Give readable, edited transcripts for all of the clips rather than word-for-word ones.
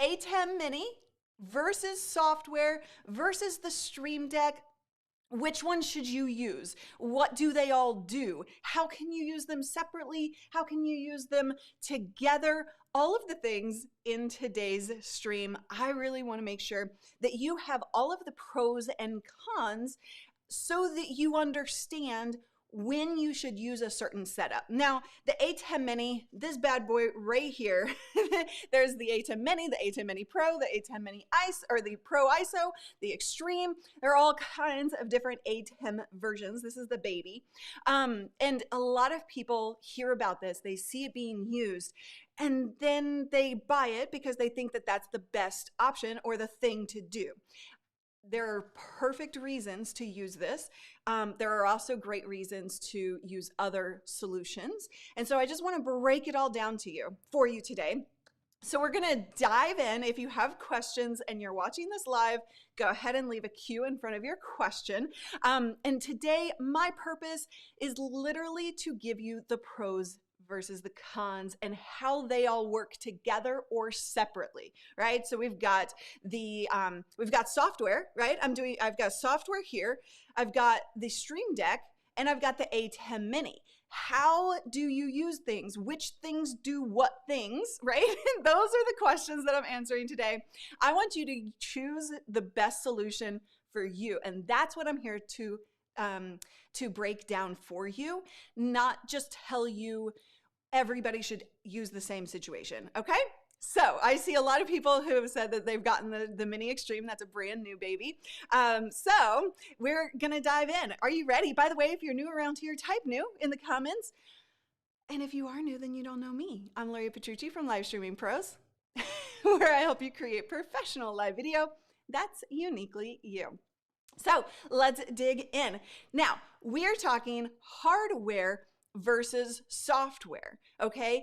ATEM Mini versus software versus the Stream Deck. Which one should you use? What do they all do? How can you use them separately? How can you use them together? All of the things in today's stream. I really want to make sure that you have all of the pros and cons so that you understand when you should use a certain setup. Now, the ATEM Mini, this bad boy right here, there's the ATEM Mini, the ATEM Mini Pro, the ATEM Mini ISO, or the Pro ISO, the Extreme. There are all kinds of different ATEM versions. This is the baby. And a lot of people hear about this. They see it being used, and then they buy it because they think that that's the best option or the thing to do. There are perfect reasons to use this. There are also great reasons to use other solutions. And so I just want to break it all down for you today. So we're going to dive in. If you have questions and you're watching this live, go ahead and leave a Q in front of your question. And today, my purpose is literally to give you the pros versus the cons and how they all work together or separately, right? So we've got software, right? I've got software here. I've got the Stream Deck and I've got the ATEM Mini. How do you use things? Which things do what things, right? Those are the questions that I'm answering today. I want you to choose the best solution for you. And that's what I'm here to break down for you, not just tell you everybody should use the same situation, okay? So I see a lot of people who have said that they've gotten the Mini Extreme. That's a brand new baby. So we're gonna dive in. Are you ready? By the way, if you're new around here, type new in the comments. And if you are new, then you don't know me. I'm Lori Petrucci from Live Streaming Pros, where I help you create professional live video that's uniquely you. So let's dig in. Now, we're talking hardware versus software, okay?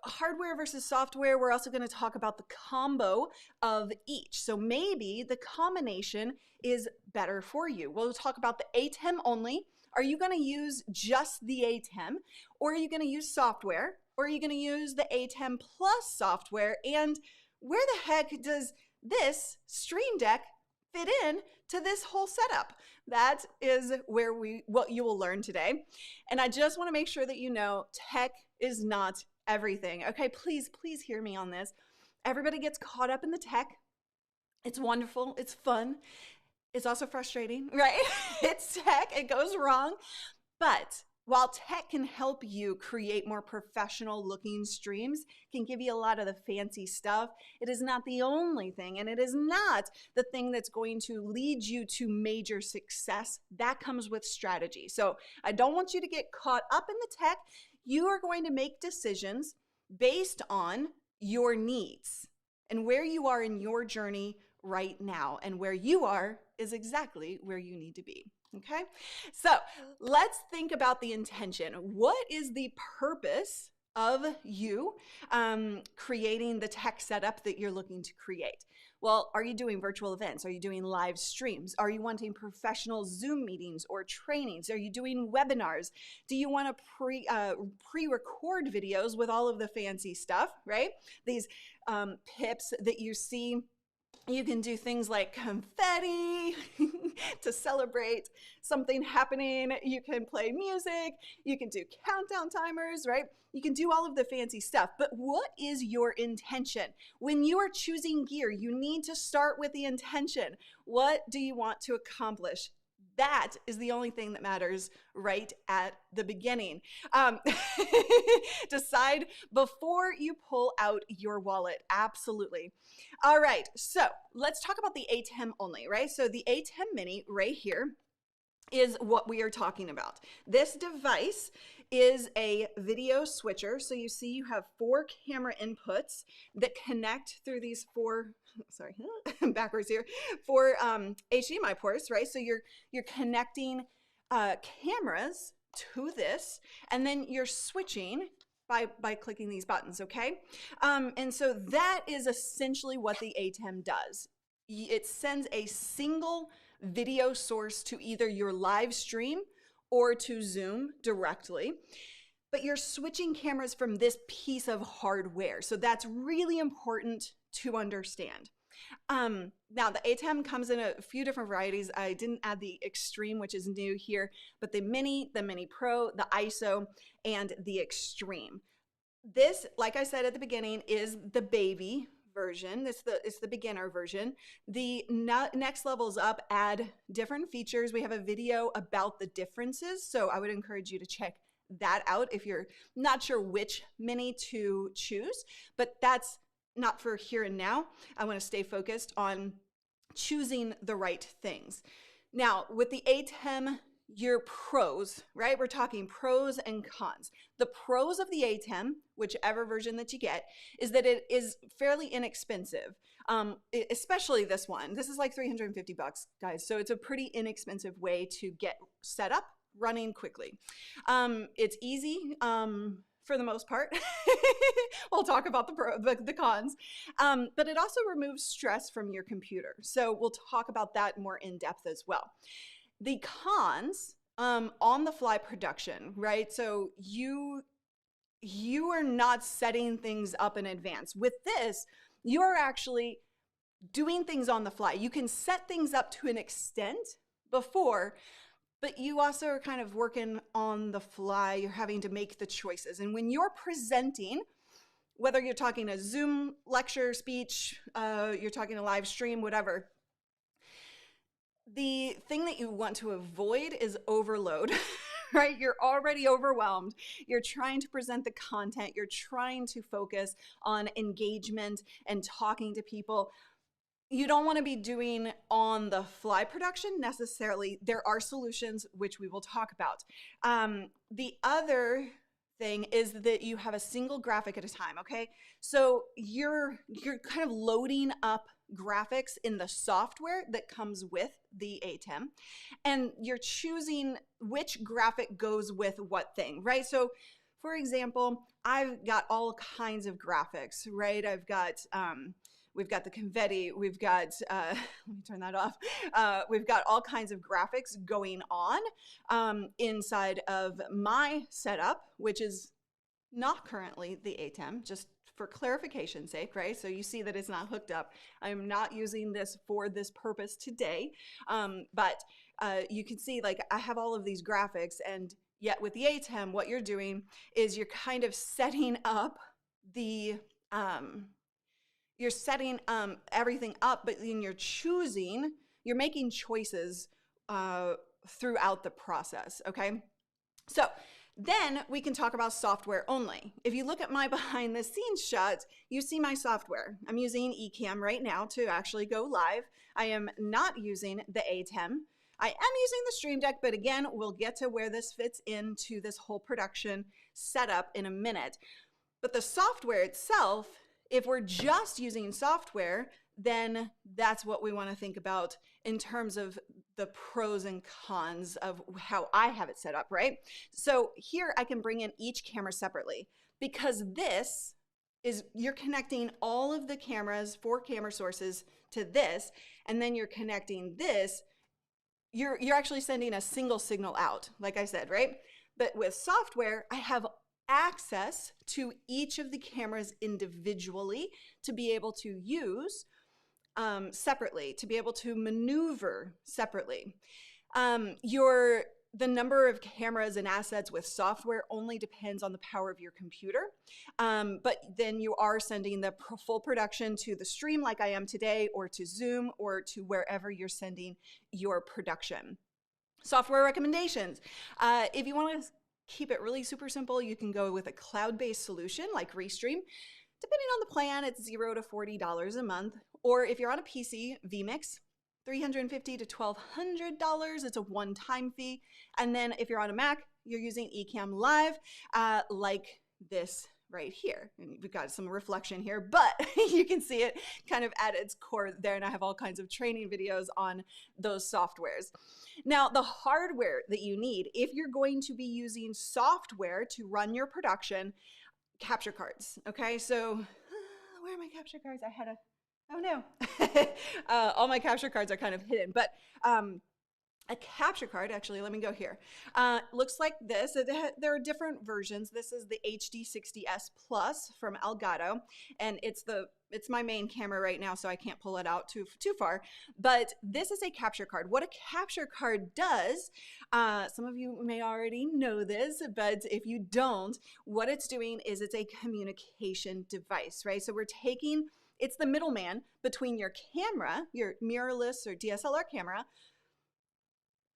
Hardware versus software. We're also going to talk about the combo of each. So maybe the combination is better for you. We'll talk about the ATEM only. Are you going to use just the ATEM, or are you going to use software, or are you going to use the ATEM plus software? And where the heck does this Stream Deck fit in to this whole setup? That is what you will learn today. And I just want to make sure that you know tech is not everything. Okay, please hear me on this. Everybody gets caught up in the tech. It's wonderful. It's fun. It's also frustrating, right? It's tech. It goes wrong. But while tech can help you create more professional looking streams, can give you a lot of the fancy stuff, it is not the only thing, and it is not the thing that's going to lead you to major success. That comes with strategy. So I don't want you to get caught up in the tech. You are going to make decisions based on your needs and where you are in your journey right now, and where you are is exactly where you need to be. Okay, so let's think about the intention. What is the purpose of you creating the tech setup that you're looking to create? Well, are you doing virtual events? Are you doing live streams? Are you wanting professional Zoom meetings or trainings? Are you doing webinars? Do you want to pre-record videos with all of the fancy stuff, right? These pips that you see. You can do things like confetti to celebrate something happening. You can play music. You can do countdown timers, right? You can do all of the fancy stuff. But what is your intention? When you are choosing gear, you need to start with the intention. What do you want to accomplish? That is the only thing that matters right at the beginning. Decide before you pull out your wallet. Absolutely. All right, so let's talk about the ATEM only, right? So the ATEM Mini right here is what we are talking about. This device is a video switcher. So you see you have 4 camera inputs that connect through these 4, sorry, backwards here, 4 HDMI ports, right? So you're connecting cameras to this, and then you're switching by clicking these buttons, okay? And so that is essentially what the ATEM does. It sends a single video source to either your live stream or to Zoom directly, but you're switching cameras from this piece of hardware. So that's really important to understand. Now the ATEM comes in a few different varieties. I didn't add the Extreme, which is new here, but the Mini Pro, the ISO, and the Extreme. This, like I said at the beginning, is the baby version. It's the beginner version. The next levels up add different features. We have a video about the differences, so I would encourage you to check that out if you're not sure which Mini to choose, but that's not for here and now. I want to stay focused on choosing the right things. Now, with the ATEM, your pros, right? We're talking pros and cons. The pros of the ATEM, whichever version that you get, is that it is fairly inexpensive. Especially this one. This is like $350, guys. So it's a pretty inexpensive way to get set up, running quickly. It's easy. For the most part. We'll talk about the cons. But it also removes stress from your computer. So we'll talk about that more in depth as well. The cons, on the fly production, right? So you are not setting things up in advance. With this, you're actually doing things on the fly. You can set things up to an extent before, but you also are kind of working on the fly. You're having to make the choices. And when you're presenting, whether you're talking a Zoom lecture, speech, you're talking a live stream, whatever, the thing that you want to avoid is overload, right? You're already overwhelmed. You're trying to present the content. You're trying to focus on engagement and talking to people. You don't want to be doing on the fly production necessarily. There are solutions which we will talk about. The other thing is that you have a single graphic at a time, okay? So you're kind of loading up graphics in the software that comes with the ATEM, and you're choosing which graphic goes with what thing, right? So for example, I've got all kinds of graphics, right? I've got we've got the confetti, we've got, let me turn that off. We've got all kinds of graphics going on inside of my setup, which is not currently the ATEM, just for clarification's sake, right? So you see that it's not hooked up. I'm not using this for this purpose today, but you can see like I have all of these graphics, and yet with the ATEM, what you're doing is you're kind of setting up the, you're setting everything up, but then you're making choices throughout the process, okay? So then we can talk about software only. If you look at my behind the scenes shots, you see my software. I'm using Ecamm right now to actually go live. I am not using the ATEM. I am using the Stream Deck, but again, we'll get to where this fits into this whole production setup in a minute. But the software itself, if we're just using software, then that's what we want to think about in terms of the pros and cons of how I have it set up, right? So here I can bring in each camera separately, because this is, you're connecting all of the cameras, 4 camera sources to this, and then you're connecting this, you're actually sending a single signal out, like I said, right? But with software, I have access to each of the cameras individually to be able to use separately, to be able to maneuver separately. The number of cameras and assets with software only depends on the power of your computer, but then you are sending the full production to the stream like I am today, or to Zoom, or to wherever you're sending your production. Software recommendations. If you want to keep it really super simple, you can go with a cloud-based solution like Restream. Depending on the plan, it's $0 to $40 a month. Or if you're on a PC, vMix, $350 to $1,200. It's a one-time fee. And then if you're on a Mac, you're using Ecamm Live, like this right here. And we've got some reflection here, but you can see it kind of at its core there. And I have all kinds of training videos on those softwares. Now, the hardware that you need, if you're going to be using software to run your production, capture cards. Okay, so where are my capture cards? I had a, oh no. All my capture cards are kind of hidden, but a capture card, actually, let me go here. Looks like this. There are different versions. This is the HD60S Plus from Elgato, and it's the it's my main camera right now, so I can't pull it out too far. But this is a capture card. What a capture card does, some of you may already know this, but if you don't, what it's doing is it's a communication device, right? So we're taking, it's the middleman between your camera, your mirrorless or DSLR camera,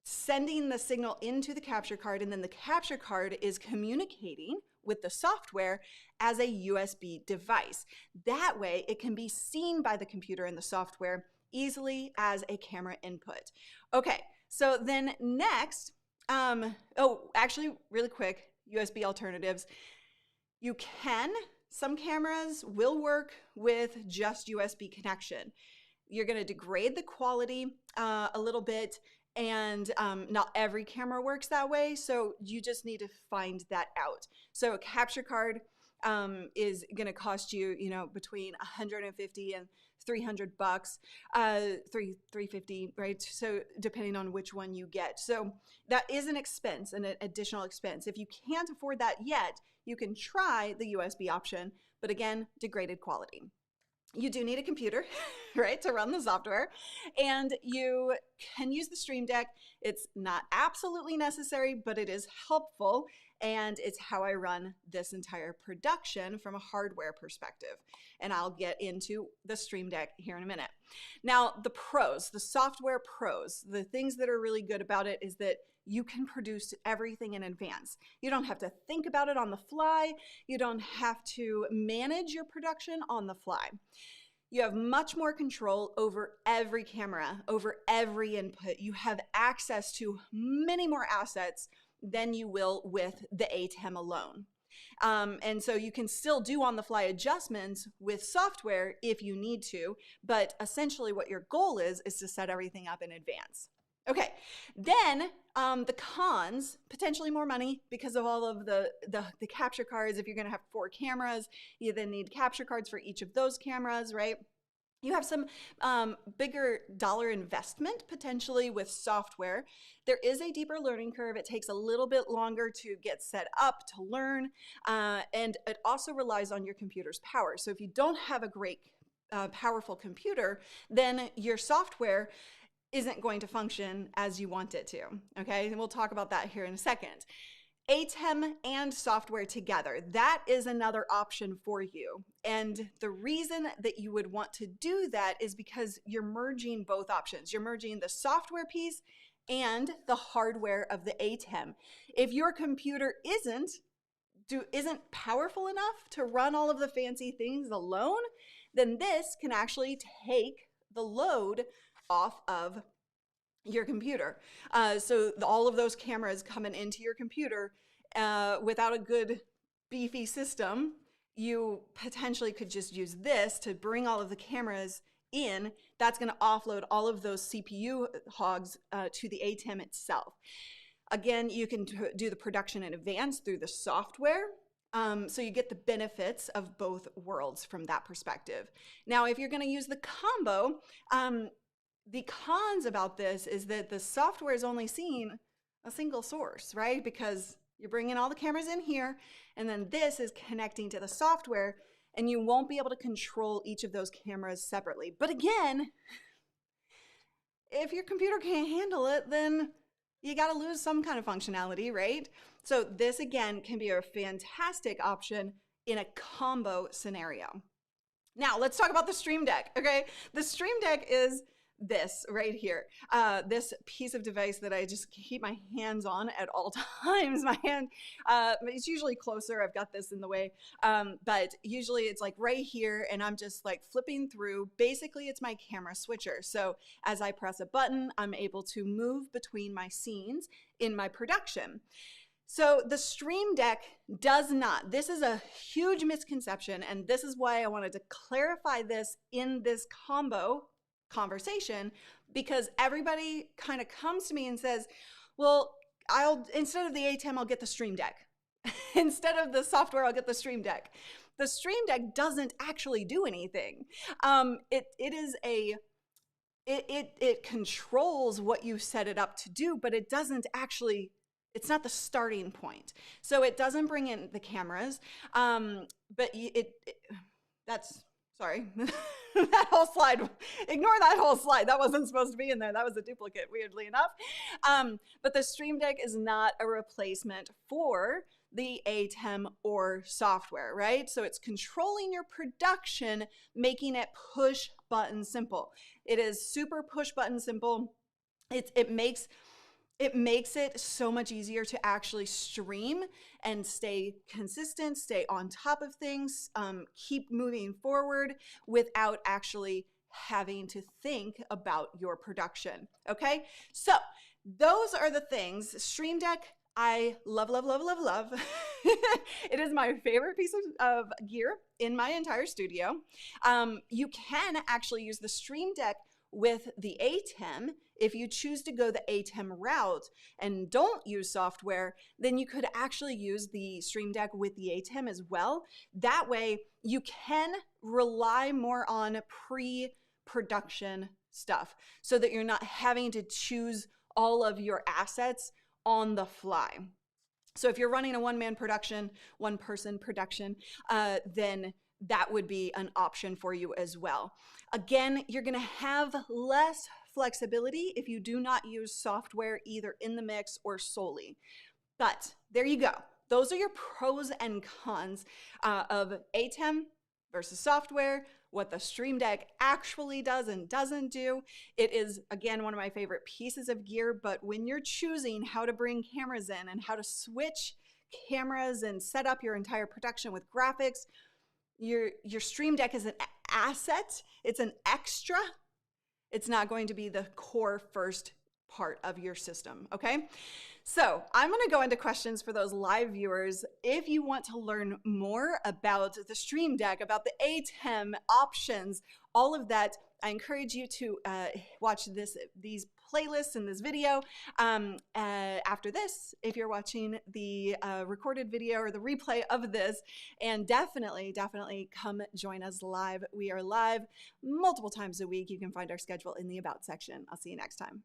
sending the signal into the capture card, and then the capture card is communicating with the software as a USB device. That way it can be seen by the computer and the software easily as a camera input. Okay, so then next, actually really quick, USB alternatives. Some cameras will work with just USB connection. You're gonna degrade the quality a little bit, and not every camera works that way, so you just need to find that out. So a capture card is going to cost you, between $150 and $300, $350, right? So depending on which one you get. So that is an expense, an additional expense. If you can't afford that yet, you can try the USB option, but again, degraded quality. You do need a computer, right, to run the software, and you can use the Stream Deck. It's not absolutely necessary, but it is helpful, and it's how I run this entire production from a hardware perspective. And I'll get into the Stream Deck here in a minute. Now, the pros, the software pros, the things that are really good about it is that you can produce everything in advance. You don't have to think about it on the fly. You don't have to manage your production on the fly. You have much more control over every camera, over every input. You have access to many more assets than you will with the ATEM alone. And so you can still do on-the-fly adjustments with software if you need to, but essentially what your goal is to set everything up in advance. Okay, then the cons, potentially more money because of all of the capture cards. If you're gonna have 4 cameras, you then need capture cards for each of those cameras, right? You have some bigger dollar investment potentially with software. There is a deeper learning curve. It takes a little bit longer to get set up, to learn, and it also relies on your computer's power. So if you don't have a great powerful computer, then your software isn't going to function as you want it to, okay? And we'll talk about that here in a second. ATEM and software together, that is another option for you. And the reason that you would want to do that is because you're merging both options. You're merging the software piece and the hardware of the ATEM. If your computer isn't powerful enough to run all of the fancy things alone, then this can actually take the load off of your computer. So all of those cameras coming into your computer without a good beefy system, you potentially could just use this to bring all of the cameras in. That's going to offload all of those CPU hogs to the ATEM itself. Again, you can do the production in advance through the software. So you get the benefits of both worlds from that perspective. Now, if you're going to use the combo, the cons about this is that the software is only seeing a single source, right? Because you're bringing all the cameras in here, and then this is connecting to the software, and you won't be able to control each of those cameras separately. But again, if your computer can't handle it, then you got to lose some kind of functionality, right? So this, again, can be a fantastic option in a combo scenario. Now, let's talk about the Stream Deck, okay? The Stream Deck is this right here, this piece of device that I just keep my hands on at all times. My hand, it's usually closer. I've got this in the way, but usually it's like right here, and I'm just like flipping through. Basically, it's my camera switcher. So as I press a button, I'm able to move between my scenes in my production. So the Stream Deck does not. This is a huge misconception, and this is why I wanted to clarify this in this combo conversation, because everybody kind of comes to me and says, well, instead of the ATEM, I'll get the Stream Deck. Instead of the software, I'll get the Stream Deck. The Stream Deck doesn't actually do anything. It controls what you set it up to do, but it doesn't actually, it's not the starting point. So it doesn't bring in the cameras, but Sorry, that whole slide, ignore that whole slide. That wasn't supposed to be in there. That was a duplicate, weirdly enough. But the Stream Deck is not a replacement for the ATEM or software, right? So it's controlling your production, making it push button simple. It is super push button simple. It makes it so much easier to actually stream and stay consistent, stay on top of things, keep moving forward without actually having to think about your production, okay? So those are the things. Stream Deck, I love, love, love, love, love. It is my favorite piece of gear in my entire studio. You can actually use the Stream Deck with the ATEM. If you choose to go the ATEM route and don't use software, then you could actually use the Stream Deck with the ATEM as well. That way you can rely more on pre-production stuff so that you're not having to choose all of your assets on the fly. So if you're running a one-man production, one-person production, then that would be an option for you as well. Again, you're gonna have less flexibility if you do not use software either in the mix or solely. But there you go. Those are your pros and cons of ATEM versus software, what the Stream Deck actually does and doesn't do. It is, again, one of my favorite pieces of gear, but when you're choosing how to bring cameras in and how to switch cameras and set up your entire production with graphics, your Stream Deck is an asset. It's an extra. It's not going to be the core first part of your system, okay? So I'm gonna go into questions for those live viewers. If you want to learn more about the Stream Deck, about the ATEM options, all of that, I encourage you to watch these playlists in this video. After this, if you're watching the recorded video or the replay of this, and definitely come join us live. We are live multiple times a week. You can find our schedule in the About section. I'll see you next time.